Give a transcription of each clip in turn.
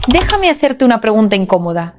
Déjame hacerte una pregunta incómoda.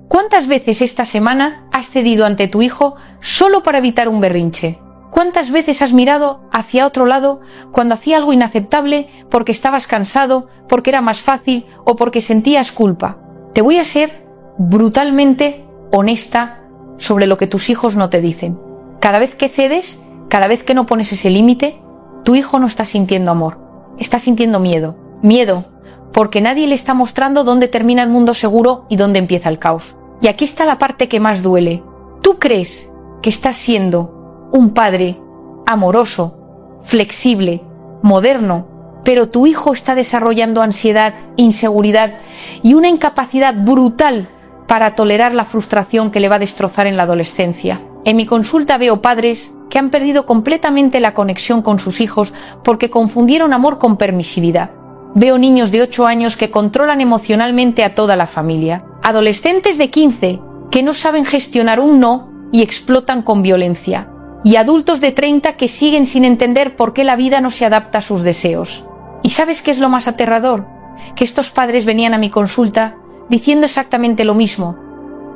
¿Cuántas veces esta semana has cedido ante tu hijo solo para evitar un berrinche? ¿Cuántas veces has mirado hacia otro lado cuando hacía algo inaceptable porque estabas cansado, porque era más fácil o porque sentías culpa? Te voy a ser brutalmente honesta sobre lo que tus hijos no te dicen. Cada vez que cedes, cada vez que no pones ese límite, tu hijo no está sintiendo amor, está sintiendo miedo. Miedo, porque nadie le está mostrando dónde termina el mundo seguro y dónde empieza el caos. Y aquí está la parte que más duele. ¿Tú crees que estás siendo un padre amoroso, flexible, moderno, pero tu hijo está desarrollando ansiedad, inseguridad y una incapacidad brutal para tolerar la frustración que le va a destrozar en la adolescencia? En mi consulta veo padres que han perdido completamente la conexión con sus hijos porque confundieron amor con permisividad. Veo niños de 8 años que controlan emocionalmente a toda la familia. Adolescentes de 15 que no saben gestionar un no y explotan con violencia. Y adultos de 30 que siguen sin entender por qué la vida no se adapta a sus deseos. ¿Y sabes qué es lo más aterrador? Que estos padres venían a mi consulta diciendo exactamente lo mismo.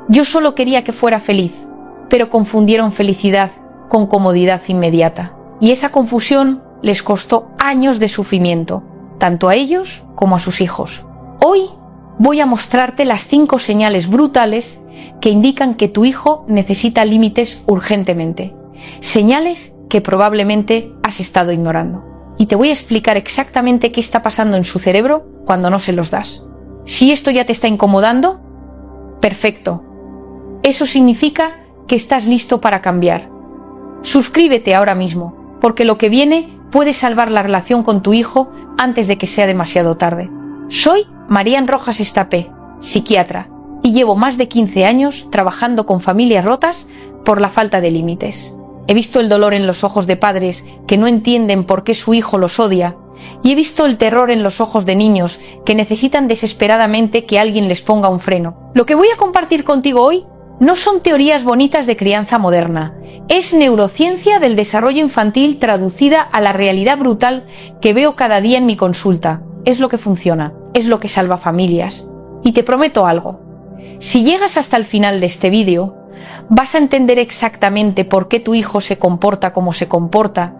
Yo solo quería que fuera feliz, pero confundieron felicidad con comodidad inmediata. Y esa confusión les costó años de sufrimiento, tanto a ellos como a sus hijos. Hoy voy a mostrarte las 5 señales brutales que indican que tu hijo necesita límites urgentemente. Señales que probablemente has estado ignorando. Y te voy a explicar exactamente qué está pasando en su cerebro cuando no se los das. Si esto ya te está incomodando, perfecto. Eso significa que estás listo para cambiar. Suscríbete ahora mismo, porque lo que viene puede salvar la relación con tu hijo antes de que sea demasiado tarde. Soy Marian Rojas Estapé, psiquiatra, y llevo más de 15 años trabajando con familias rotas por la falta de límites. He visto el dolor en los ojos de padres que no entienden por qué su hijo los odia, y he visto el terror en los ojos de niños que necesitan desesperadamente que alguien les ponga un freno. Lo que voy a compartir contigo hoy no son teorías bonitas de crianza moderna, es neurociencia del desarrollo infantil traducida a la realidad brutal que veo cada día en mi consulta. Es lo que funciona, es lo que salva familias. Y te prometo algo, si llegas hasta el final de este vídeo, vas a entender exactamente por qué tu hijo se comporta como se comporta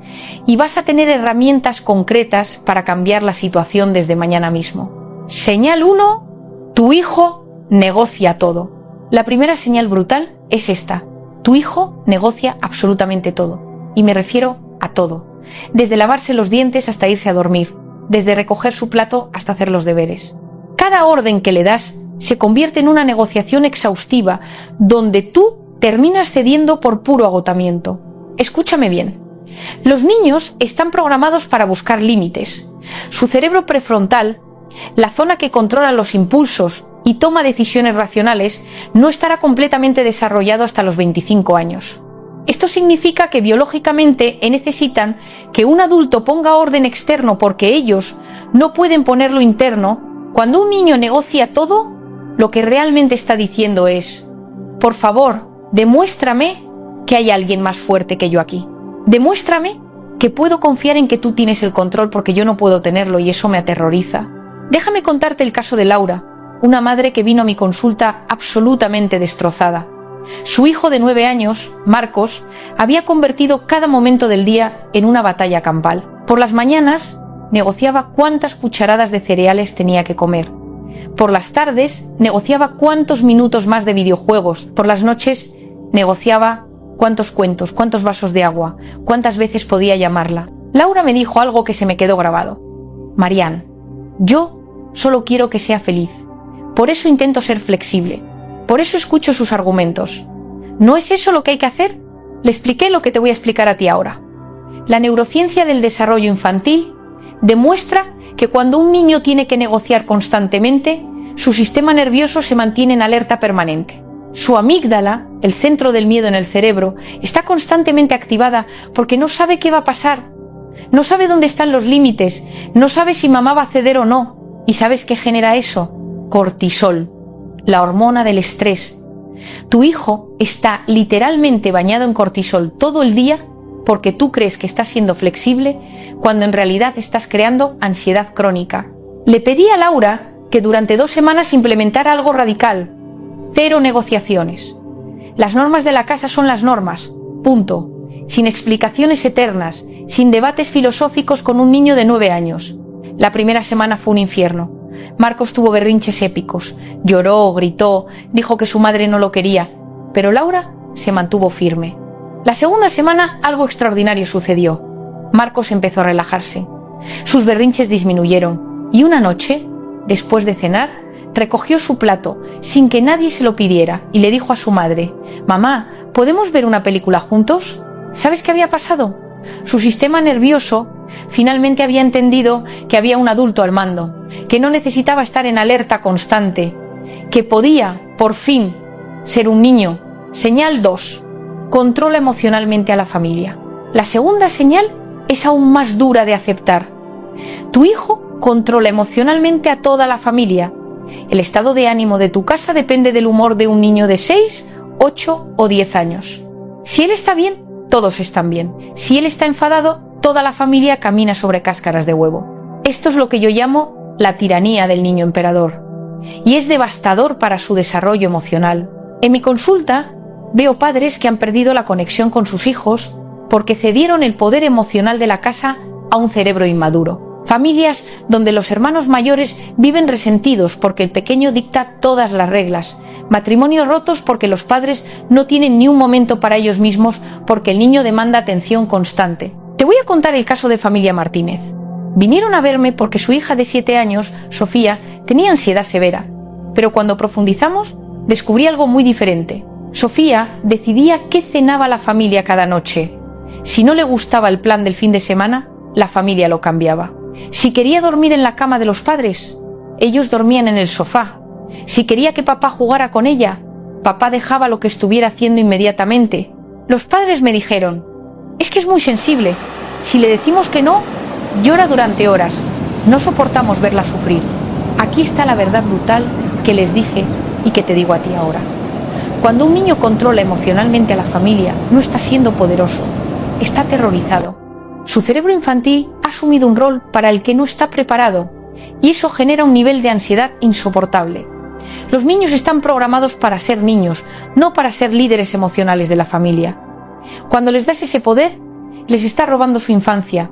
y vas a tener herramientas concretas para cambiar la situación desde mañana mismo. Señal 1, tu hijo negocia todo. La primera señal brutal es esta. Tu hijo negocia absolutamente todo. Y me refiero a todo. Desde lavarse los dientes hasta irse a dormir. Desde recoger su plato hasta hacer los deberes. Cada orden que le das se convierte en una negociación exhaustiva donde tú terminas cediendo por puro agotamiento. Escúchame bien. Los niños están programados para buscar límites. Su cerebro prefrontal, la zona que controla los impulsos y toma decisiones racionales, no estará completamente desarrollado hasta los 25 años. Esto significa que biológicamente necesitan que un adulto ponga orden externo porque ellos no pueden ponerlo interno. Cuando un niño negocia todo, lo que realmente está diciendo es: por favor, demuéstrame que hay alguien más fuerte que yo aquí. Demuéstrame que puedo confiar en que tú tienes el control porque yo no puedo tenerlo y eso me aterroriza. Déjame contarte el caso de Laura, una madre que vino a mi consulta absolutamente destrozada. Su hijo de 9 años, Marcos, había convertido cada momento del día en una batalla campal. Por las mañanas negociaba cuántas cucharadas de cereales tenía que comer. Por las tardes negociaba cuántos minutos más de videojuegos. Por las noches negociaba cuántos cuentos, cuántos vasos de agua, cuántas veces podía llamarla. Laura me dijo algo que se me quedó grabado. Marian, yo solo quiero que sea feliz. Por eso intento ser flexible. Por eso escucho sus argumentos. ¿No es eso lo que hay que hacer? Le expliqué lo que te voy a explicar a ti ahora. La neurociencia del desarrollo infantil demuestra que cuando un niño tiene que negociar constantemente, su sistema nervioso se mantiene en alerta permanente. Su amígdala, el centro del miedo en el cerebro, está constantemente activada porque no sabe qué va a pasar. No sabe dónde están los límites, no sabe si mamá va a ceder o no. ¿Y sabes qué genera eso? Cortisol, la hormona del estrés. Tu hijo está literalmente bañado en cortisol todo el día porque tú crees que estás siendo flexible cuando en realidad estás creando ansiedad crónica. Le pedí a Laura que que durante 2 semanas implementara algo radical. 0 negociaciones. Las normas de la casa son las normas. Punto. Sin explicaciones eternas, sin debates filosóficos con un niño de 9 años. La primera semana fue un infierno. Marcos tuvo berrinches épicos. Lloró, gritó, dijo que su madre no lo quería. Pero Laura se mantuvo firme. La segunda semana algo extraordinario sucedió. Marcos empezó a relajarse. Sus berrinches disminuyeron y una noche, después de cenar, recogió su plato sin que nadie se lo pidiera y le dijo a su madre: «Mamá, ¿podemos ver una película juntos?». ¿Sabes qué había pasado? Su sistema nervioso finalmente había entendido que había un adulto al mando, que no necesitaba estar en alerta constante, que podía, por fin, ser un niño. Señal 2. Controla emocionalmente a la familia. La segunda señal es aún más dura de aceptar. Tu hijo controla emocionalmente a toda la familia. El estado de ánimo de tu casa depende del humor de un niño de 6, 8 o 10 años. Si él está bien, todos están bien. Si él está enfadado, toda la familia camina sobre cáscaras de huevo. Esto es lo que yo llamo la tiranía del niño emperador. Y es devastador para su desarrollo emocional. En mi consulta veo padres que han perdido la conexión con sus hijos porque cedieron el poder emocional de la casa a un cerebro inmaduro. Familias donde los hermanos mayores viven resentidos porque el pequeño dicta todas las reglas. Matrimonios rotos porque los padres no tienen ni un momento para ellos mismos porque el niño demanda atención constante. Te voy a contar el caso de familia Martínez. Vinieron a verme porque su hija de 7 años, Sofía, tenía ansiedad severa. Pero cuando profundizamos, descubrí algo muy diferente. Sofía decidía qué cenaba la familia cada noche. Si no le gustaba el plan del fin de semana, la familia lo cambiaba. Si quería dormir en la cama de los padres, ellos dormían en el sofá. Si quería que papá jugara con ella, papá dejaba lo que estuviera haciendo inmediatamente. Los padres me dijeron: «Es que es muy sensible. Si le decimos que no, llora durante horas. No soportamos verla sufrir». Aquí está la verdad brutal que les dije y que te digo a ti ahora. Cuando un niño controla emocionalmente a la familia, no está siendo poderoso, está aterrorizado. Su cerebro infantil ha asumido un rol para el que no está preparado y eso genera un nivel de ansiedad insoportable. Los niños están programados para ser niños, no para ser líderes emocionales de la familia. Cuando les das ese poder, les estás robando su infancia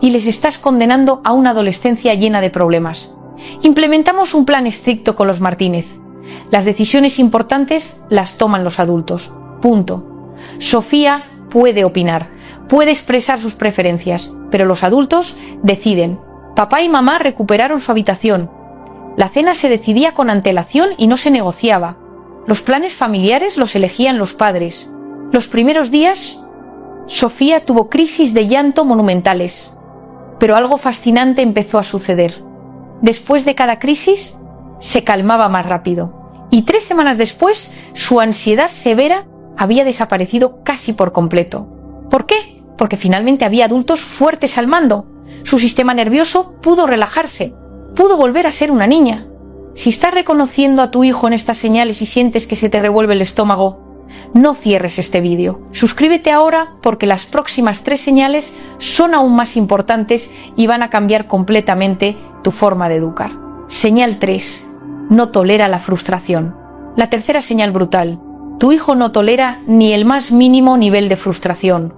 y les estás condenando a una adolescencia llena de problemas. Implementamos un plan estricto con los Martínez. Las decisiones importantes las toman los adultos. Punto. Sofía puede opinar, puede expresar sus preferencias, pero los adultos deciden. Papá y mamá recuperaron su habitación. La cena se decidía con antelación y no se negociaba. Los planes familiares los elegían los padres. Los primeros días, Sofía tuvo crisis de llanto monumentales, pero algo fascinante empezó a suceder. Después de cada crisis, se calmaba más rápido, y 3 semanas después, su ansiedad severa había desaparecido casi por completo. ¿Por qué? Porque finalmente había adultos fuertes al mando. Su sistema nervioso pudo relajarse, pudo volver a ser una niña. Si estás reconociendo a tu hijo en estas señales y sientes que se te revuelve el estómago, no cierres este vídeo. Suscríbete ahora porque las próximas 3 señales son aún más importantes y van a cambiar completamente tu forma de educar. Señal 3. No tolera la frustración. La tercera señal brutal. Tu hijo no tolera ni el más mínimo nivel de frustración.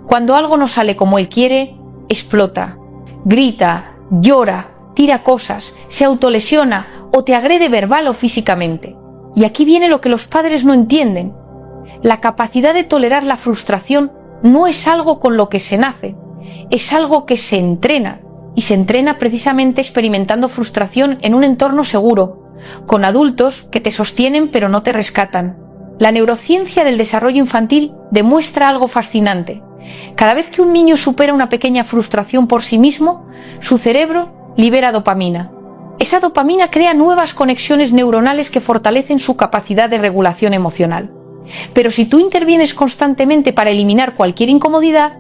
Cuando algo no sale como él quiere, explota, grita, llora, tira cosas, se autolesiona o te agrede verbal o físicamente. Y aquí viene lo que los padres no entienden. La capacidad de tolerar la frustración no es algo con lo que se nace, es algo que se entrena. Y se entrena precisamente experimentando frustración en un entorno seguro, con adultos que te sostienen pero no te rescatan. La neurociencia del desarrollo infantil demuestra algo fascinante. Cada vez que un niño supera una pequeña frustración por sí mismo, su cerebro libera dopamina. Esa dopamina crea nuevas conexiones neuronales que fortalecen su capacidad de regulación emocional. Pero si tú intervienes constantemente para eliminar cualquier incomodidad,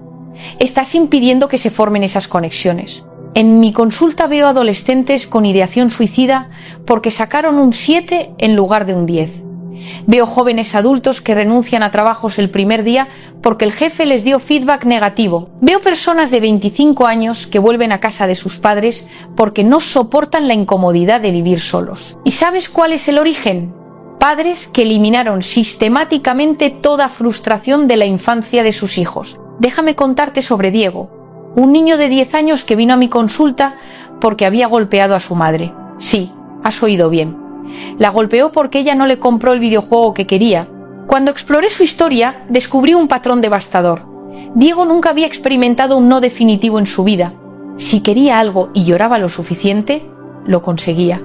estás impidiendo que se formen esas conexiones. En mi consulta veo adolescentes con ideación suicida porque sacaron un 7 en lugar de un 10. Veo jóvenes adultos que renuncian a trabajos el primer día porque el jefe les dio feedback negativo. Veo personas de 25 años que vuelven a casa de sus padres porque no soportan la incomodidad de vivir solos. ¿Y sabes cuál es el origen? Padres que eliminaron sistemáticamente toda frustración de la infancia de sus hijos. Déjame contarte sobre Diego, un niño de 10 años que vino a mi consulta porque había golpeado a su madre. Sí, has oído bien. La golpeó porque ella no le compró el videojuego que quería. Cuando exploré su historia, descubrí un patrón devastador. Diego nunca había experimentado un no definitivo en su vida. Si quería algo y lloraba lo suficiente, lo conseguía.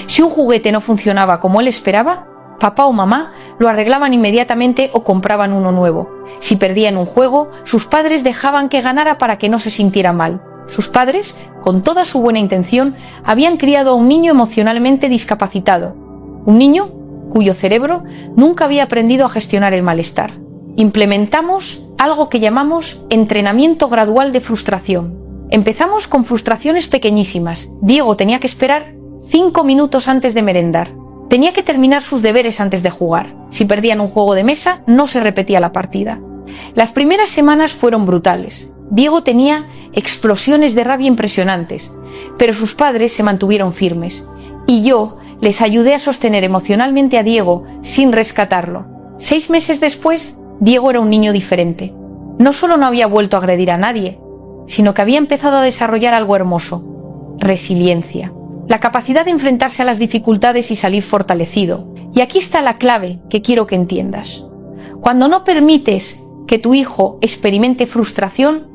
Si un juguete no funcionaba como él esperaba, papá o mamá lo arreglaban inmediatamente o compraban uno nuevo. Si perdían un juego, sus padres dejaban que ganara para que no se sintiera mal. Sus padres, con toda su buena intención, habían criado a un niño emocionalmente discapacitado. Un niño cuyo cerebro nunca había aprendido a gestionar el malestar. Implementamos algo que llamamos entrenamiento gradual de frustración. Empezamos con frustraciones pequeñísimas. Diego tenía que esperar 5 minutos antes de merendar. Tenía que terminar sus deberes antes de jugar. Si perdían un juego de mesa, no se repetía la partida. Las primeras semanas fueron brutales. Diego tenía explosiones de rabia impresionantes, pero sus padres se mantuvieron firmes, y yo les ayudé a sostener emocionalmente a Diego sin rescatarlo. 6 meses después, Diego era un niño diferente. No solo no había vuelto a agredir a nadie, sino que había empezado a desarrollar algo hermoso: resiliencia. La capacidad de enfrentarse a las dificultades y salir fortalecido. Y aquí está la clave que quiero que entiendas. Cuando no permites que tu hijo experimente frustración,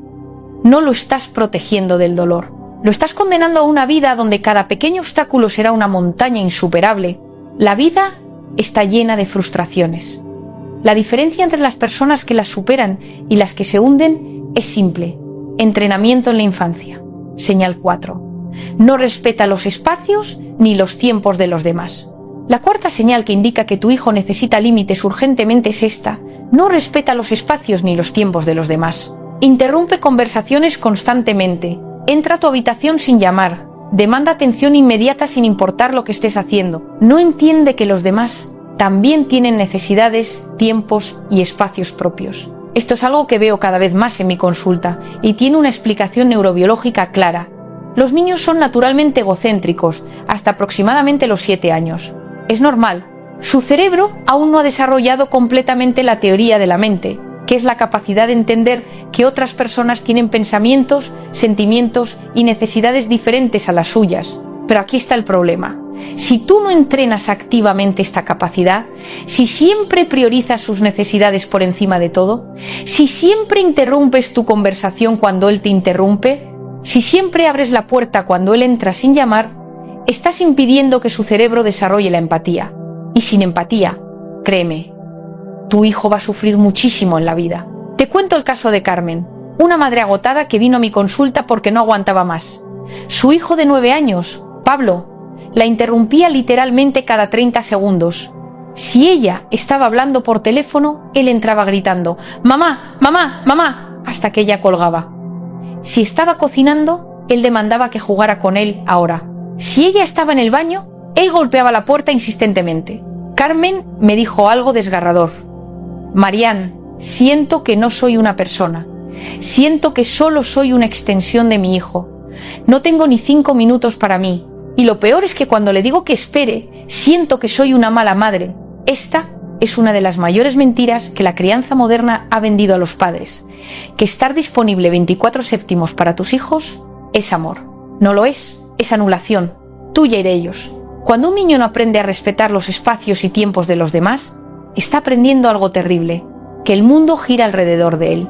no lo estás protegiendo del dolor. Lo estás condenando a una vida donde cada pequeño obstáculo será una montaña insuperable. La vida está llena de frustraciones. La diferencia entre las personas que las superan y las que se hunden es simple: entrenamiento en la infancia. Señal 4. No respeta los espacios ni los tiempos de los demás. La cuarta señal que indica que tu hijo necesita límites urgentemente es esta: no respeta los espacios ni los tiempos de los demás. Interrumpe conversaciones constantemente. Entra a tu habitación sin llamar. Demanda atención inmediata sin importar lo que estés haciendo. No entiende que los demás también tienen necesidades, tiempos y espacios propios. Esto es algo que veo cada vez más en mi consulta y tiene una explicación neurobiológica clara. Los niños son naturalmente egocéntricos hasta aproximadamente los 7 años. Es normal. Su cerebro aún no ha desarrollado completamente la teoría de la mente, que es la capacidad de entender que otras personas tienen pensamientos, sentimientos y necesidades diferentes a las suyas. Pero aquí está el problema. Si tú no entrenas activamente esta capacidad, si siempre priorizas sus necesidades por encima de todo, si siempre interrumpes tu conversación cuando él te interrumpe, si siempre abres la puerta cuando él entra sin llamar, estás impidiendo que su cerebro desarrolle la empatía. Y sin empatía, créeme, tu hijo va a sufrir muchísimo en la vida. Te cuento el caso de Carmen, una madre agotada que vino a mi consulta porque no aguantaba más. Su hijo de 9 años, Pablo, la interrumpía literalmente cada 30 segundos. Si ella estaba hablando por teléfono, él entraba gritando: «¡Mamá, mamá, mamá!», hasta que ella colgaba. Si estaba cocinando, él demandaba que jugara con él ahora. Si ella estaba en el baño, él golpeaba la puerta insistentemente. Carmen me dijo algo desgarrador: «Marian, siento que no soy una persona. Siento que solo soy una extensión de mi hijo. No tengo ni 5 minutos para mí. Y lo peor es que cuando le digo que espere, siento que soy una mala madre». Esta es una de las mayores mentiras que la crianza moderna ha vendido a los padres. Que estar disponible 24/7 para tus hijos es amor. No lo es anulación, tuya y de ellos. Cuando un niño no aprende a respetar los espacios y tiempos de los demás, está aprendiendo algo terrible: que el mundo gira alrededor de él.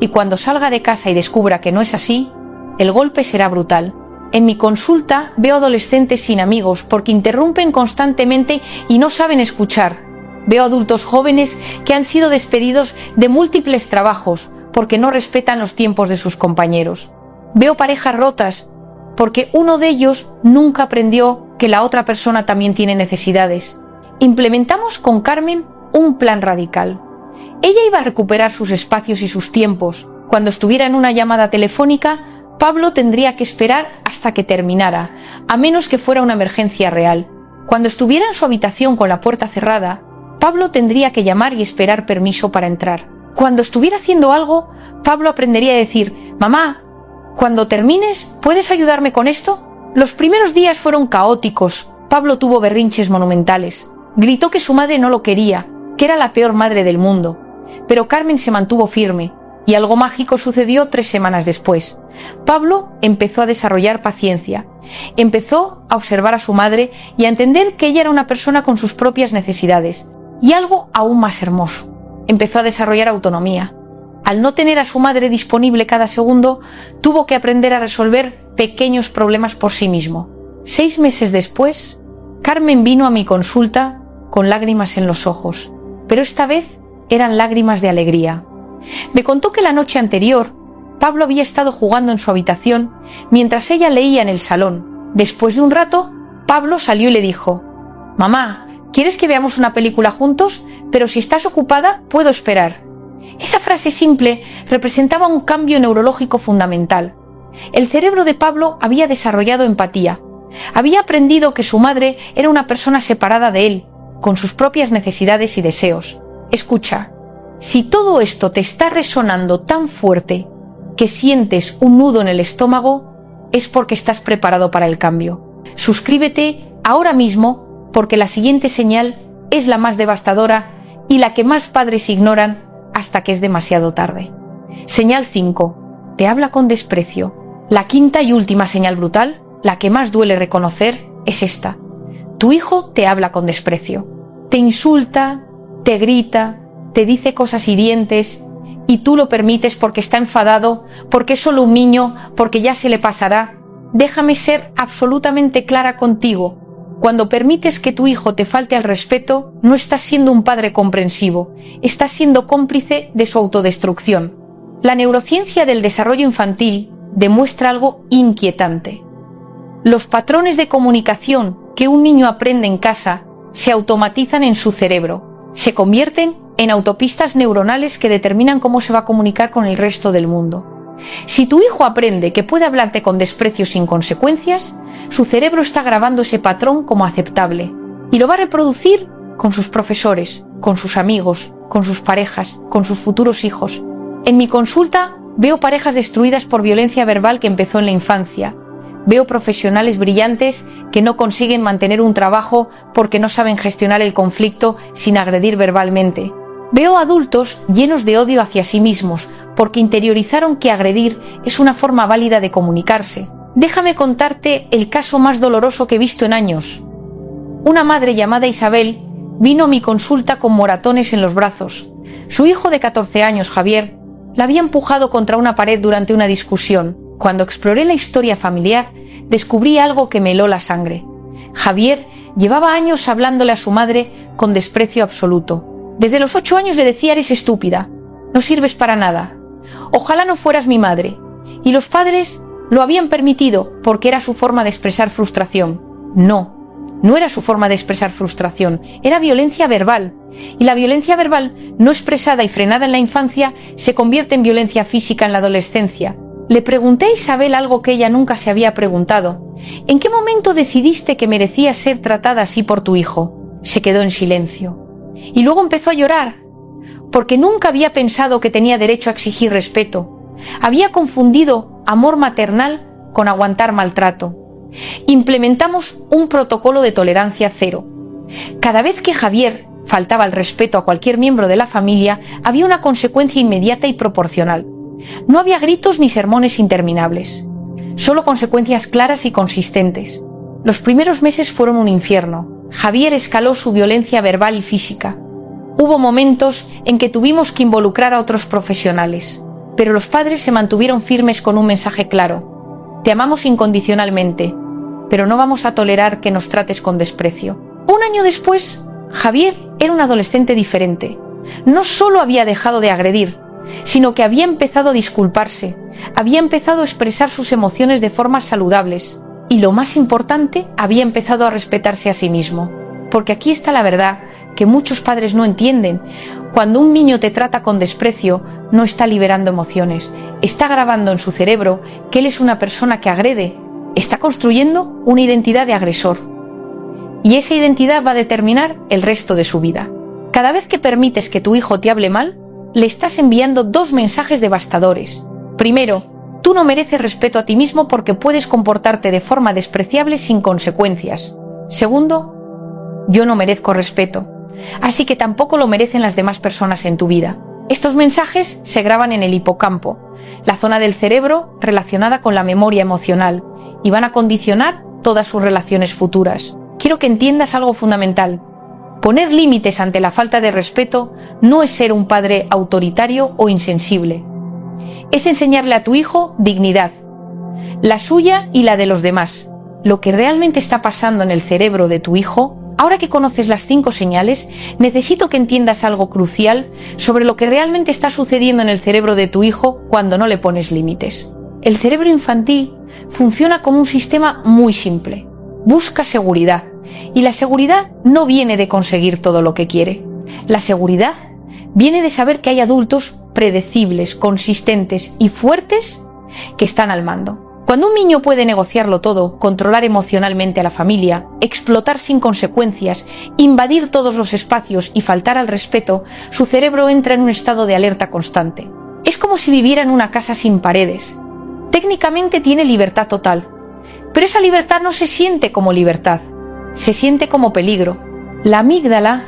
Y cuando salga de casa y descubra que no es así, el golpe será brutal. En mi consulta veo adolescentes sin amigos porque interrumpen constantemente y no saben escuchar. Veo adultos jóvenes que han sido despedidos de múltiples trabajos porque no respetan los tiempos de sus compañeros. Veo parejas rotas porque uno de ellos nunca aprendió que la otra persona también tiene necesidades. Implementamos con Carmen un plan radical. Ella iba a recuperar sus espacios y sus tiempos. Cuando estuviera en una llamada telefónica, Pablo tendría que esperar hasta que terminara, a menos que fuera una emergencia real. Cuando estuviera en su habitación con la puerta cerrada, Pablo tendría que llamar y esperar permiso para entrar. Cuando estuviera haciendo algo, Pablo aprendería a decir: «Mamá, cuando termines, ¿puedes ayudarme con esto?». Los primeros días fueron caóticos. Pablo tuvo berrinches monumentales. Gritó que su madre no lo quería, que era la peor madre del mundo. Pero Carmen se mantuvo firme, y algo mágico sucedió 3 semanas después. Pablo empezó a desarrollar paciencia. Empezó a observar a su madre y a entender que ella era una persona con sus propias necesidades. Y algo aún más hermoso: empezó a desarrollar autonomía. Al no tener a su madre disponible cada segundo, tuvo que aprender a resolver pequeños problemas por sí mismo. 6 meses después, Carmen vino a mi consulta con lágrimas en los ojos, pero esta vez eran lágrimas de alegría. Me contó que la noche anterior, Pablo había estado jugando en su habitación mientras ella leía en el salón. Después de un rato, Pablo salió y le dijo: «Mamá, ¿quieres que veamos una película juntos? Pero si estás ocupada, puedo esperar». Esa frase simple representaba un cambio neurológico fundamental. El cerebro de Pablo había desarrollado empatía. Había aprendido que su madre era una persona separada de él, con sus propias necesidades y deseos. Escucha, si todo esto te está resonando tan fuerte que sientes un nudo en el estómago, es porque estás preparado para el cambio. Suscríbete ahora mismo, porque la siguiente señal es la más devastadora y la que más padres ignoran hasta que es demasiado tarde. Señal 5. Te habla con desprecio. La quinta y última señal brutal, la que más duele reconocer, es esta. Tu hijo te habla con desprecio. Te insulta, te grita, te dice cosas hirientes, y tú lo permites porque está enfadado, porque es solo un niño, porque ya se le pasará. Déjame ser absolutamente clara contigo. Cuando permites que tu hijo te falte al respeto, no estás siendo un padre comprensivo, estás siendo cómplice de su autodestrucción. La neurociencia del desarrollo infantil demuestra algo inquietante. Los patrones de comunicación que un niño aprende en casa se automatizan en su cerebro, se convierten en autopistas neuronales que determinan cómo se va a comunicar con el resto del mundo. Si tu hijo aprende que puede hablarte con desprecio sin consecuencias, su cerebro está grabando ese patrón como aceptable y lo va a reproducir con sus profesores, con sus amigos, con sus parejas, con sus futuros hijos. En mi consulta veo parejas destruidas por violencia verbal que empezó en la infancia. Veo profesionales brillantes que no consiguen mantener un trabajo porque no saben gestionar el conflicto sin agredir verbalmente. Veo adultos llenos de odio hacia sí mismos porque interiorizaron que agredir es una forma válida de comunicarse. Déjame contarte el caso más doloroso que he visto en años. Una madre llamada Isabel vino a mi consulta con moratones en los brazos. Su hijo de 14 años, Javier, la había empujado contra una pared durante una discusión. Cuando exploré la historia familiar, descubrí algo que me heló la sangre. Javier llevaba años hablándole a su madre con desprecio absoluto. Desde los 8 años le decía: «Eres estúpida, no sirves para nada, ojalá no fueras mi madre». Y los padres lo habían permitido porque era su forma de expresar frustración. No era su forma de expresar frustración, era violencia verbal. Y la violencia verbal no expresada y frenada en la infancia se convierte en violencia física en la adolescencia. Le pregunté a Isabel algo que ella nunca se había preguntado. ¿En qué momento decidiste que merecías ser tratada así por tu hijo? Se quedó en silencio. Y luego empezó a llorar, porque nunca había pensado que tenía derecho a exigir respeto. Había confundido amor maternal con aguantar maltrato. Implementamos un protocolo de tolerancia cero. Cada vez que Javier faltaba al respeto a cualquier miembro de la familia, había una consecuencia inmediata y proporcional. No había gritos ni sermones interminables, solo consecuencias claras y consistentes. Los primeros meses fueron un infierno. Javier escaló su violencia verbal y física. Hubo momentos en que tuvimos que involucrar a otros profesionales, pero los padres se mantuvieron firmes con un mensaje claro: te amamos incondicionalmente, pero no vamos a tolerar que nos trates con desprecio. Un año después, Javier era un adolescente diferente. No solo había dejado de agredir, sino que había empezado a disculparse, había empezado a expresar sus emociones de formas saludables y, lo más importante, había empezado a respetarse a sí mismo. Porque aquí está la verdad que muchos padres no entienden. Cuando un niño te trata con desprecio, no está liberando emociones, está grabando en su cerebro que él es una persona que agrede, está construyendo una identidad de agresor. y esa identidad va a determinar el resto de su vida. Cada vez que permites que tu hijo te hable mal, le estás enviando dos mensajes devastadores. Primero, tú no mereces respeto a ti mismo porque puedes comportarte de forma despreciable sin consecuencias. Segundo, yo no merezco respeto, así que tampoco lo merecen las demás personas en tu vida. Estos mensajes se graban en el hipocampo, la zona del cerebro relacionada con la memoria emocional, y van a condicionar todas sus relaciones futuras. Quiero que entiendas algo fundamental. Poner límites ante la falta de respeto no es ser un padre autoritario o insensible. Es enseñarle a tu hijo dignidad, la suya y la de los demás. Lo que realmente está pasando en el cerebro de tu hijo, ahora que conoces las 5 señales, necesito que entiendas algo crucial sobre lo que realmente está sucediendo en el cerebro de tu hijo cuando no le pones límites. El cerebro infantil funciona como un sistema muy simple. Busca seguridad, y la seguridad no viene de conseguir todo lo que quiere. La seguridad viene de saber que hay adultos predecibles, consistentes y fuertes que están al mando. Cuando un niño puede negociarlo todo, controlar emocionalmente a la familia, explotar sin consecuencias, invadir todos los espacios y faltar al respeto, su cerebro entra en un estado de alerta constante. Es como si viviera en una casa sin paredes. Técnicamente tiene libertad total, pero esa libertad no se siente como libertad, se siente como peligro. La amígdala,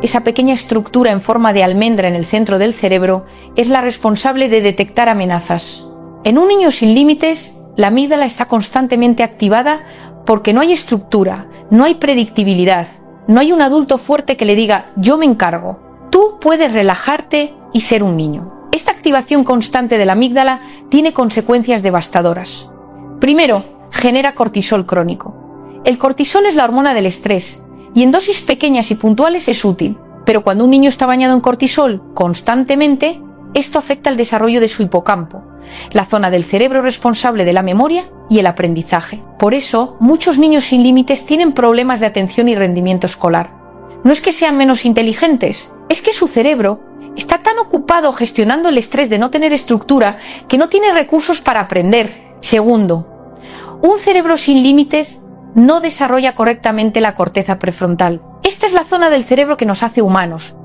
esa pequeña estructura en forma de almendra en el centro del cerebro, es la responsable de detectar amenazas. En un niño sin límites, la amígdala está constantemente activada porque no hay estructura, no hay predictibilidad, no hay un adulto fuerte que le diga yo me encargo. Tú puedes relajarte y ser un niño. Esta activación constante de la amígdala tiene consecuencias devastadoras. Primero, genera cortisol crónico. El cortisol es la hormona del estrés y en dosis pequeñas y puntuales es útil, pero cuando un niño está bañado en cortisol constantemente, esto afecta el desarrollo de su hipocampo, la zona del cerebro responsable de la memoria y el aprendizaje. Por eso, muchos niños sin límites tienen problemas de atención y rendimiento escolar. No es que sean menos inteligentes, es que su cerebro está tan ocupado gestionando el estrés de no tener estructura que no tiene recursos para aprender. Segundo, un cerebro sin límites no desarrolla correctamente la corteza prefrontal. Esta es la zona del cerebro que nos hace humanos,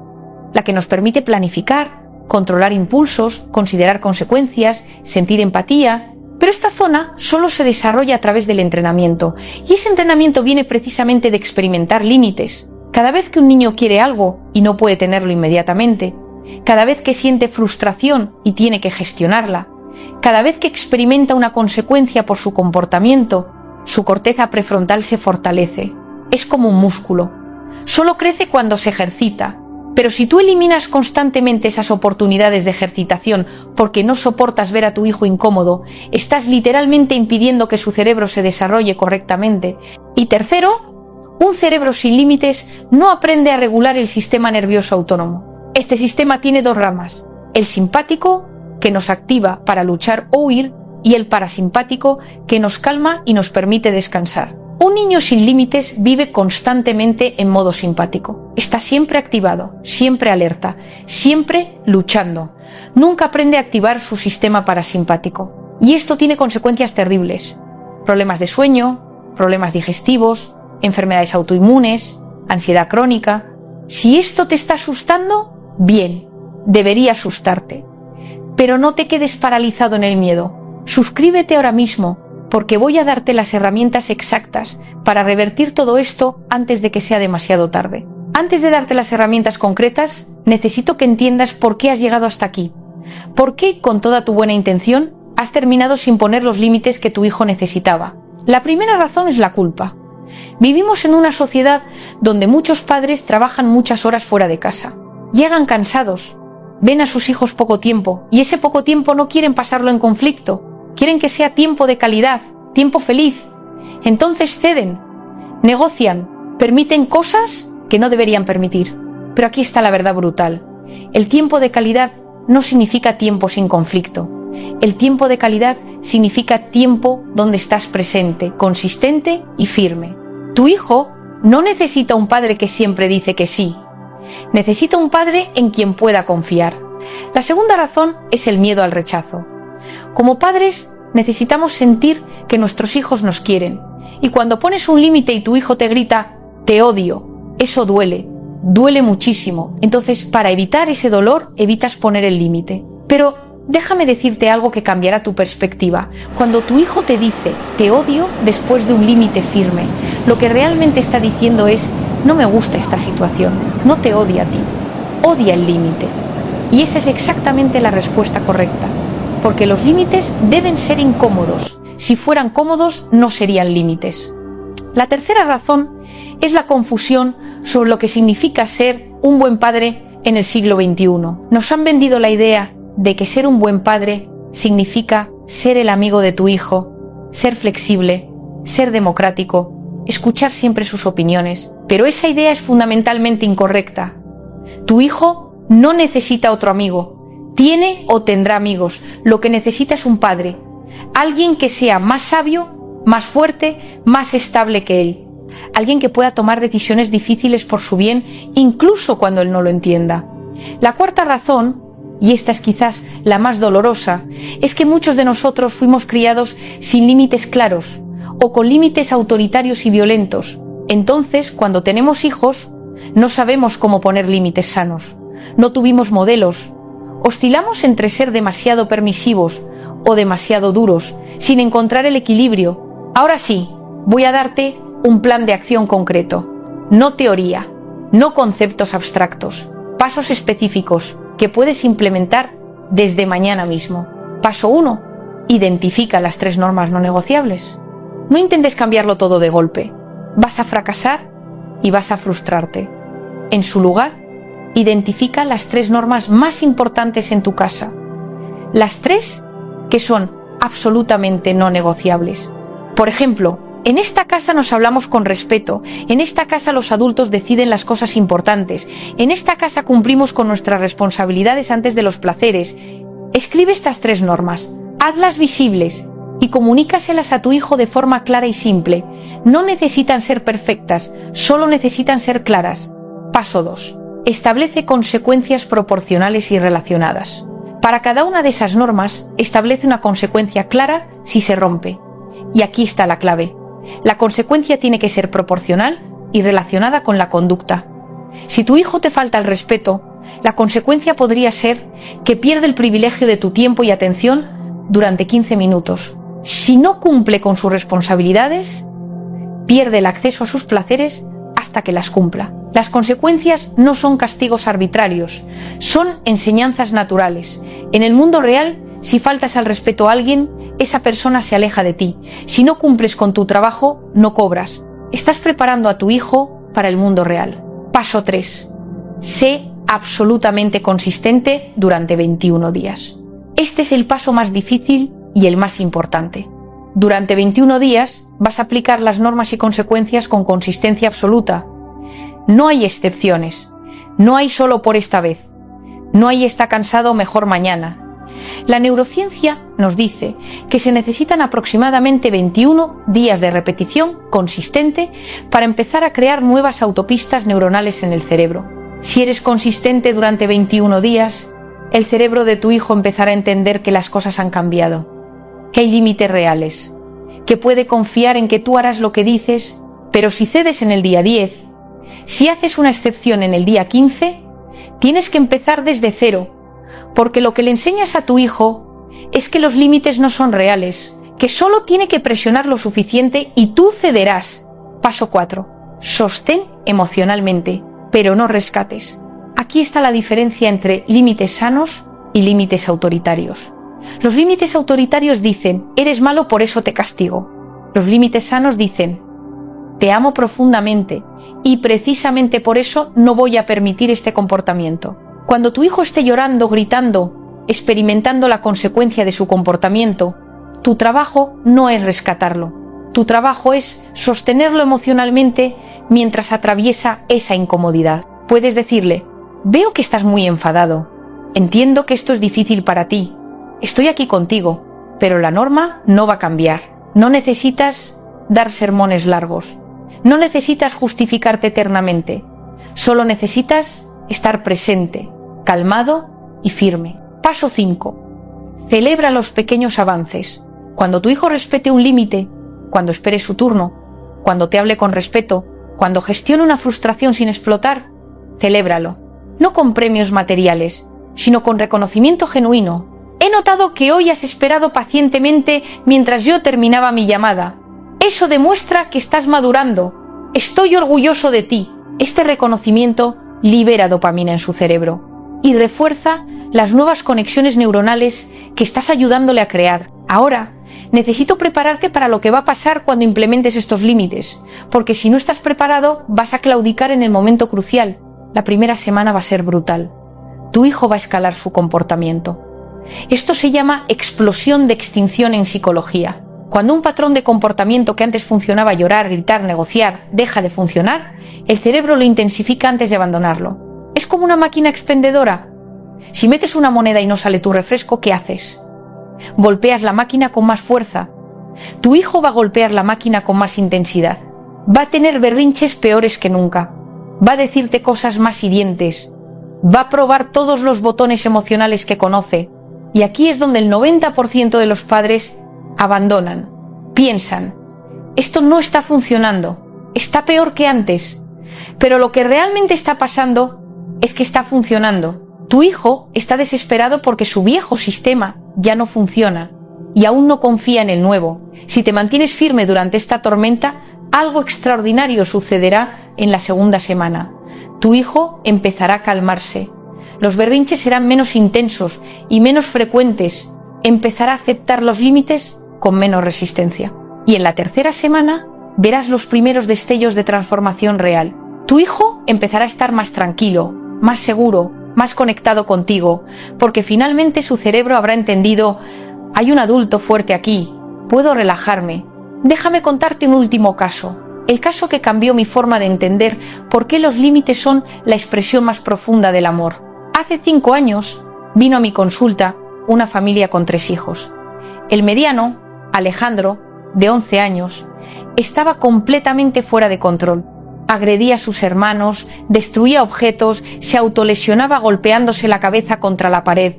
la que nos permite planificar, controlar impulsos, considerar consecuencias, sentir empatía. Pero esta zona solo se desarrolla a través del entrenamiento, y ese entrenamiento viene precisamente de experimentar límites. Cada vez que un niño quiere algo y no puede tenerlo inmediatamente, cada vez que siente frustración y tiene que gestionarla, cada vez que experimenta una consecuencia por su comportamiento, su corteza prefrontal se fortalece. Es como un músculo. Solo crece cuando se ejercita. Pero si tú eliminas constantemente esas oportunidades de ejercitación porque no soportas ver a tu hijo incómodo, estás literalmente impidiendo que su cerebro se desarrolle correctamente. Y tercero, un cerebro sin límites no aprende a regular el sistema nervioso autónomo. Este sistema tiene 2 ramas: el simpático, que nos activa para luchar o huir, y el parasimpático, que nos calma y nos permite descansar. Un niño sin límites vive constantemente en modo simpático. Está siempre activado, siempre alerta, siempre luchando. Nunca aprende a activar su sistema parasimpático. Y esto tiene consecuencias terribles: problemas de sueño, problemas digestivos, enfermedades autoinmunes, ansiedad crónica. Si esto te está asustando, bien, debería asustarte. Pero no te quedes paralizado en el miedo. Suscríbete ahora mismo, porque voy a darte las herramientas exactas para revertir todo esto antes de que sea demasiado tarde. Antes de darte las herramientas concretas, necesito que entiendas por qué has llegado hasta aquí. ¿Por qué, con toda tu buena intención, has terminado sin poner los límites que tu hijo necesitaba? La primera razón es la culpa. Vivimos en una sociedad donde muchos padres trabajan muchas horas fuera de casa. Llegan cansados, ven a sus hijos poco tiempo, y ese poco tiempo no quieren pasarlo en conflicto. Quieren que sea tiempo de calidad, tiempo feliz. Entonces ceden, negocian, permiten cosas que no deberían permitir. Pero aquí está la verdad brutal. El tiempo de calidad no significa tiempo sin conflicto. El tiempo de calidad significa tiempo donde estás presente, consistente y firme. Tu hijo no necesita un padre que siempre dice que sí. Necesita un padre en quien pueda confiar. La segunda razón es el miedo al rechazo. Como padres, necesitamos sentir que nuestros hijos nos quieren. Y cuando pones un límite y tu hijo te grita te odio. Eso duele muchísimo. Entonces, para evitar ese dolor, evitas poner el límite. Pero déjame decirte algo que cambiará tu perspectiva. Cuando tu hijo te dice, te odio, después de un límite firme, lo que realmente está diciendo es, no me gusta esta situación, no te odia a ti, odia el límite. Y esa es exactamente la respuesta correcta, porque los límites deben ser incómodos. Si fueran cómodos, no serían límites. La tercera razón es la confusión sobre lo que significa ser un buen padre en el siglo XXI. Nos han vendido la idea de que ser un buen padre significa ser el amigo de tu hijo, ser flexible, ser democrático, escuchar siempre sus opiniones. Pero esa idea es fundamentalmente incorrecta. Tu hijo no necesita otro amigo, tiene o tendrá amigos. Lo que necesita es un padre, alguien que sea más sabio, más fuerte, más estable que él. Alguien que pueda tomar decisiones difíciles por su bien, incluso cuando él no lo entienda. La cuarta razón, y esta es quizás la más dolorosa, es que muchos de nosotros fuimos criados sin límites claros o con límites autoritarios y violentos. Entonces, cuando tenemos hijos, no sabemos cómo poner límites sanos. No tuvimos modelos. Oscilamos entre ser demasiado permisivos o demasiado duros, sin encontrar el equilibrio. Ahora sí, voy a darte un plan de acción concreto. No teoría, no conceptos abstractos, pasos específicos que puedes implementar desde mañana mismo. Paso 1. Identifica las 3 normas no negociables. No intentes cambiarlo todo de golpe. Vas a fracasar y vas a frustrarte. En su lugar, identifica las 3 normas más importantes en tu casa. Las 3 que son absolutamente no negociables. Por ejemplo, en esta casa nos hablamos con respeto, en esta casa los adultos deciden las cosas importantes, en esta casa cumplimos con nuestras responsabilidades antes de los placeres. Escribe estas 3 normas, hazlas visibles y comunícaselas a tu hijo de forma clara y simple. No necesitan ser perfectas, solo necesitan ser claras. Paso 2. Establece consecuencias proporcionales y relacionadas. Para cada una de esas normas, establece una consecuencia clara si se rompe. Y aquí está la clave. La consecuencia tiene que ser proporcional y relacionada con la conducta. Si tu hijo te falta el respeto, la consecuencia podría ser que pierde el privilegio de tu tiempo y atención durante 15 minutos. Si no cumple con sus responsabilidades, pierde el acceso a sus placeres hasta que las cumpla. Las consecuencias no son castigos arbitrarios, son enseñanzas naturales. En el mundo real, si faltas al respeto a alguien, esa persona se aleja de ti. Si no cumples con tu trabajo, no cobras. Estás preparando a tu hijo para el mundo real. Paso 3. Sé absolutamente consistente durante 21 días. Este es el paso más difícil y el más importante. Durante 21 días vas a aplicar las normas y consecuencias con consistencia absoluta. No hay excepciones. No hay solo por esta vez. No hay está cansado, mejor mañana. La neurociencia nos dice que se necesitan aproximadamente 21 días de repetición consistente para empezar a crear nuevas autopistas neuronales en el cerebro. Si eres consistente durante 21 días, el cerebro de tu hijo empezará a entender que las cosas han cambiado, que hay límites reales, que puede confiar en que tú harás lo que dices, pero si cedes en el día 10, si haces una excepción en el día 15, tienes que empezar desde cero, porque lo que le enseñas a tu hijo es que los límites no son reales, que solo tiene que presionar lo suficiente y tú cederás. Paso 4. Sostén emocionalmente, pero no rescates. Aquí está la diferencia entre límites sanos y límites autoritarios. Los límites autoritarios dicen, eres malo, por eso te castigo. Los límites sanos dicen, te amo profundamente y precisamente por eso no voy a permitir este comportamiento. Cuando tu hijo esté llorando, gritando, experimentando la consecuencia de su comportamiento, tu trabajo no es rescatarlo. Tu trabajo es sostenerlo emocionalmente mientras atraviesa esa incomodidad. Puedes decirle, veo que estás muy enfadado. Entiendo que esto es difícil para ti. Estoy aquí contigo, pero la norma no va a cambiar. No necesitas dar sermones largos. No necesitas justificarte eternamente. Solo necesitas estar presente, calmado y firme. Paso 5. Celebra los pequeños avances. Cuando tu hijo respete un límite, cuando espere su turno, cuando te hable con respeto, Cuando gestione una frustración sin explotar, celébralo, no con premios materiales, sino con reconocimiento genuino. He notado que hoy has esperado pacientemente mientras yo terminaba mi llamada. Eso demuestra que estás madurando. Estoy orgulloso de ti. Este reconocimiento libera dopamina en su cerebro y refuerza las nuevas conexiones neuronales que estás ayudándole a crear. Ahora, necesito prepararte para lo que va a pasar cuando implementes estos límites, porque si no estás preparado, vas a claudicar en el momento crucial. La primera semana va a ser brutal. Tu hijo va a escalar su comportamiento. Esto se llama explosión de extinción en psicología. Cuando un patrón de comportamiento que antes funcionaba, llorar, gritar, negociar, deja de funcionar, el cerebro lo intensifica antes de abandonarlo. Es como una máquina expendedora. Si metes una moneda y no sale tu refresco, ¿qué haces? Golpeas la máquina con más fuerza. Tu hijo va a golpear la máquina con más intensidad. Va a tener berrinches peores que nunca. Va a decirte cosas más hirientes. Va a probar todos los botones emocionales que conoce. Y aquí es donde el 90% de los padres abandonan. Piensan, esto no está funcionando, está peor que antes. Pero lo que realmente está pasando es que está funcionando. Tu hijo está desesperado porque su viejo sistema ya no funciona y aún no confía en el nuevo. Si te mantienes firme durante esta tormenta, algo extraordinario sucederá en la segunda semana. Tu hijo empezará a calmarse. Los berrinches serán menos intensos y menos frecuentes. Empezará a aceptar los límites con menos resistencia. Y en la tercera semana verás los primeros destellos de transformación real. Tu hijo empezará a estar más tranquilo, más seguro, más conectado contigo, porque finalmente su cerebro habrá entendido: hay un adulto fuerte aquí, puedo relajarme. Déjame contarte un último caso, el caso que cambió mi forma de entender por qué los límites son la expresión más profunda del amor. Hace 5 años vino a mi consulta una familia con 3 hijos. El mediano, Alejandro, de 11 años, estaba completamente fuera de control. Agredía a sus hermanos, destruía objetos, se autolesionaba golpeándose la cabeza contra la pared.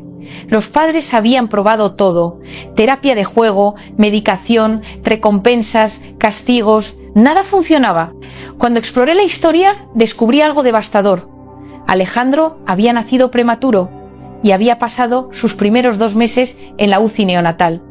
Los padres habían probado todo: terapia de juego, medicación, recompensas, castigos. Nada funcionaba. Cuando exploré la historia, descubrí algo devastador. Alejandro había nacido prematuro y había pasado sus primeros 2 meses en la UCI neonatal.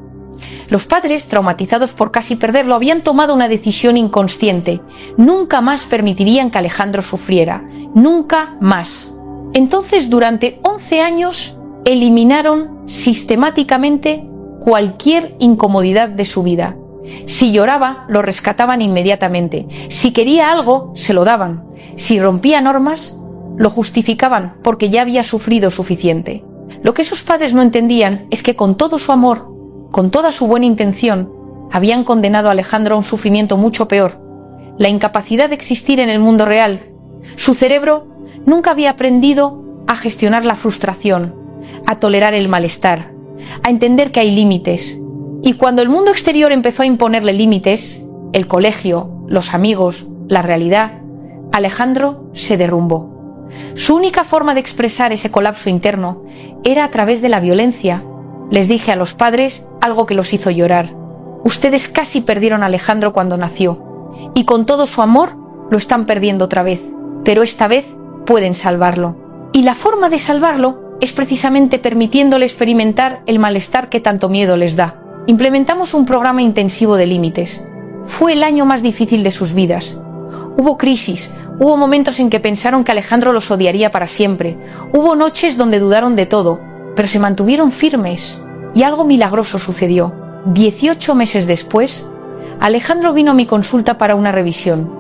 Los padres, traumatizados por casi perderlo, habían tomado una decisión inconsciente. Nunca más permitirían que Alejandro sufriera. Nunca más. Entonces, durante 11 años, eliminaron sistemáticamente cualquier incomodidad de su vida. Si lloraba, lo rescataban inmediatamente. Si quería algo, se lo daban. Si rompía normas, lo justificaban porque ya había sufrido suficiente. Lo que esos padres no entendían es que con todo su amor, con toda su buena intención, habían condenado a Alejandro a un sufrimiento mucho peor: la incapacidad de existir en el mundo real. Su cerebro nunca había aprendido a gestionar la frustración, a tolerar el malestar, a entender que hay límites. Y cuando el mundo exterior empezó a imponerle límites, el colegio, los amigos, la realidad, Alejandro se derrumbó. Su única forma de expresar ese colapso interno era a través de la violencia. Les dije a los padres algo que los hizo llorar: ustedes casi perdieron a Alejandro cuando nació, y con todo su amor lo están perdiendo otra vez, pero esta vez pueden salvarlo. Y la forma de salvarlo es precisamente permitiéndole experimentar el malestar que tanto miedo les da. Implementamos un programa intensivo de límites. Fue el año más difícil de sus vidas. Hubo crisis, hubo momentos en que pensaron que Alejandro los odiaría para siempre, hubo noches donde dudaron de todo, pero se mantuvieron firmes y algo milagroso sucedió. 18 meses después, Alejandro vino a mi consulta para una revisión.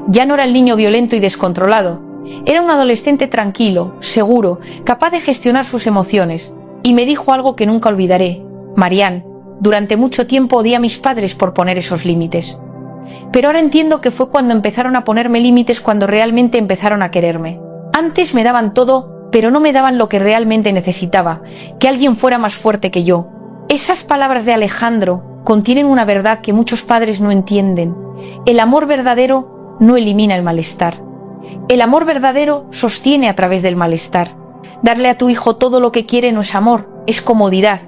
Ya no era el niño violento y descontrolado, era un adolescente tranquilo, seguro, capaz de gestionar sus emociones, y me dijo algo que nunca olvidaré: Marian, durante mucho tiempo odié a mis padres por poner esos límites. Pero ahora entiendo que fue cuando empezaron a ponerme límites cuando realmente empezaron a quererme. Antes me daban todo, pero no me daban lo que realmente necesitaba, que alguien fuera más fuerte que yo. Esas palabras de Alejandro contienen una verdad que muchos padres no entienden. El amor verdadero no elimina el malestar. El amor verdadero sostiene a través del malestar. Darle a tu hijo todo lo que quiere no es amor, es comodidad.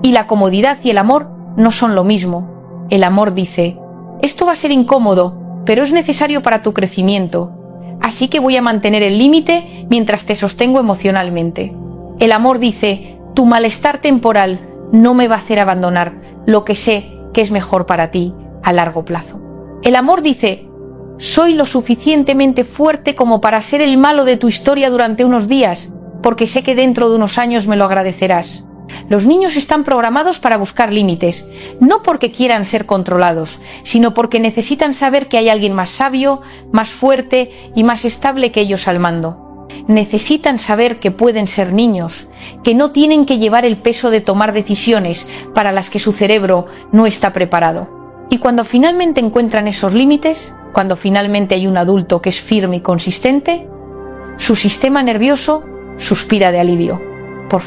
Y la comodidad y el amor no son lo mismo. El amor dice: esto va a ser incómodo, pero es necesario para tu crecimiento. Así que voy a mantener el límite mientras te sostengo emocionalmente. El amor dice, tu malestar temporal no me va a hacer abandonar lo que sé que es mejor para ti a largo plazo. El amor dice, soy lo suficientemente fuerte como para ser el malo de tu historia durante unos días, porque sé que dentro de unos años me lo agradecerás. Los niños están programados para buscar límites, no porque quieran ser controlados, sino porque necesitan saber que hay alguien más sabio, más fuerte y más estable que ellos al mando. Necesitan saber que pueden ser niños, que no tienen que llevar el peso de tomar decisiones para las que su cerebro no está preparado. Y cuando finalmente encuentran esos límites, cuando finalmente hay un adulto que es firme y consistente, su sistema nervioso suspira de alivio. Por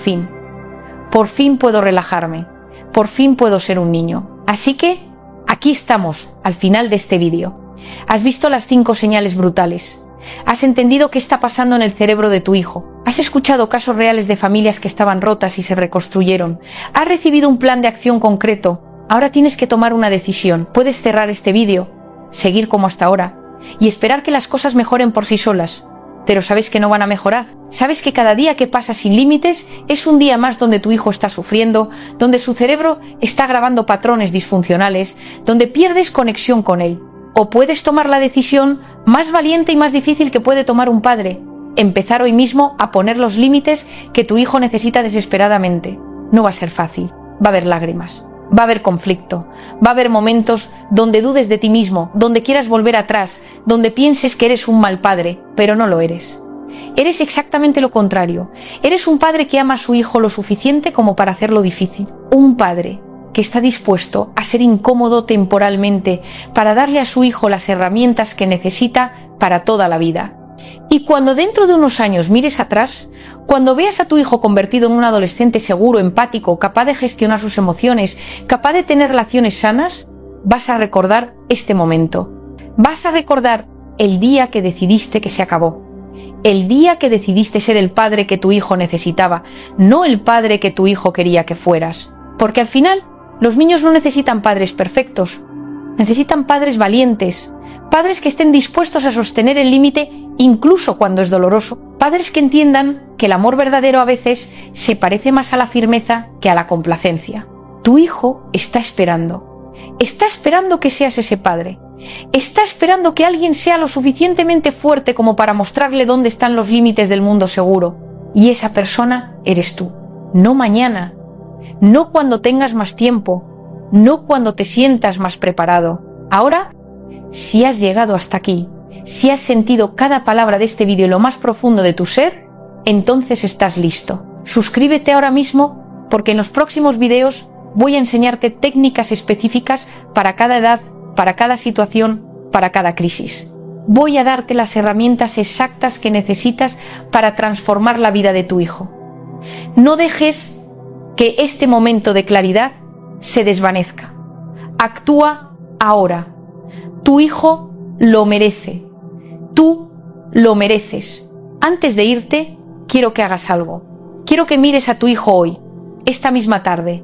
fin puedo relajarme, por fin puedo ser un niño. Así que, aquí estamos, al final de este vídeo. Has visto las 5 señales brutales. Has entendido qué está pasando en el cerebro de tu hijo. Has escuchado casos reales de familias que estaban rotas y se reconstruyeron. Has recibido un plan de acción concreto. Ahora tienes que tomar una decisión. Puedes cerrar este vídeo, seguir como hasta ahora, y esperar que las cosas mejoren por sí solas. Pero sabes que no van a mejorar. Sabes que cada día que pasa sin límites es un día más donde tu hijo está sufriendo, donde su cerebro está grabando patrones disfuncionales, donde pierdes conexión con él. O puedes tomar la decisión más valiente y más difícil que puede tomar un padre: empezar hoy mismo a poner los límites que tu hijo necesita desesperadamente. No va a ser fácil, va a haber lágrimas, va a haber conflicto, va a haber momentos donde dudes de ti mismo, donde quieras volver atrás, donde pienses que eres un mal padre, pero no lo eres. Eres exactamente lo contrario. Eres un padre que ama a su hijo lo suficiente como para hacerlo difícil. Un padre que está dispuesto a ser incómodo temporalmente para darle a su hijo las herramientas que necesita para toda la vida. Y cuando dentro de unos años mires atrás, cuando veas a tu hijo convertido en un adolescente seguro, empático, capaz de gestionar sus emociones, capaz de tener relaciones sanas, vas a recordar este momento. Vas a recordar el día que decidiste que se acabó. El día que decidiste ser el padre que tu hijo necesitaba, no el padre que tu hijo quería que fueras. Porque al final, los niños no necesitan padres perfectos, necesitan padres valientes, padres que estén dispuestos a sostener el límite incluso cuando es doloroso, padres que entiendan que el amor verdadero a veces se parece más a la firmeza que a la complacencia. Tu hijo está esperando que seas ese padre, está esperando que alguien sea lo suficientemente fuerte como para mostrarle dónde están los límites del mundo seguro, y esa persona eres tú, no mañana, no cuando tengas más tiempo, no cuando te sientas más preparado. Ahora, si has llegado hasta aquí, si has sentido cada palabra de este vídeo en lo más profundo de tu ser, entonces estás listo. Suscríbete ahora mismo, porque en los próximos vídeos voy a enseñarte técnicas específicas para cada edad, para cada situación, para cada crisis. Voy a darte las herramientas exactas que necesitas para transformar la vida de tu hijo. No dejes que este momento de claridad se desvanezca. Actúa ahora. Tu hijo lo merece. Tú lo mereces. Antes de irte, quiero que hagas algo. Quiero que mires a tu hijo hoy, esta misma tarde.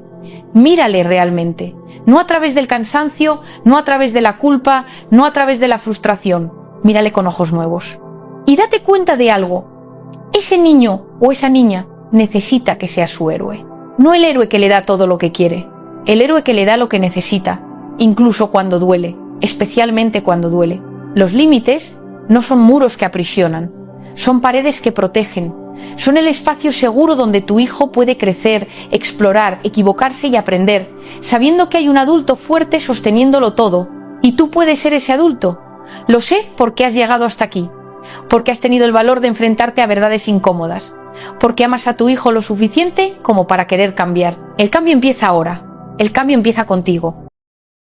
Mírale realmente. No a través del cansancio, no a través de la culpa, no a través de la frustración. Mírale con ojos nuevos. Y date cuenta de algo. Ese niño o esa niña necesita que seas su héroe. No el héroe que le da todo lo que quiere. El héroe que le da lo que necesita, incluso cuando duele, especialmente cuando duele. Los límites no son muros que aprisionan, son paredes que protegen. Son el espacio seguro donde tu hijo puede crecer, explorar, equivocarse y aprender, sabiendo que hay un adulto fuerte sosteniéndolo todo. Y tú puedes ser ese adulto. Lo sé porque has llegado hasta aquí, porque has tenido el valor de enfrentarte a verdades incómodas, porque amas a tu hijo lo suficiente como para querer cambiar. El cambio empieza ahora, el cambio empieza contigo.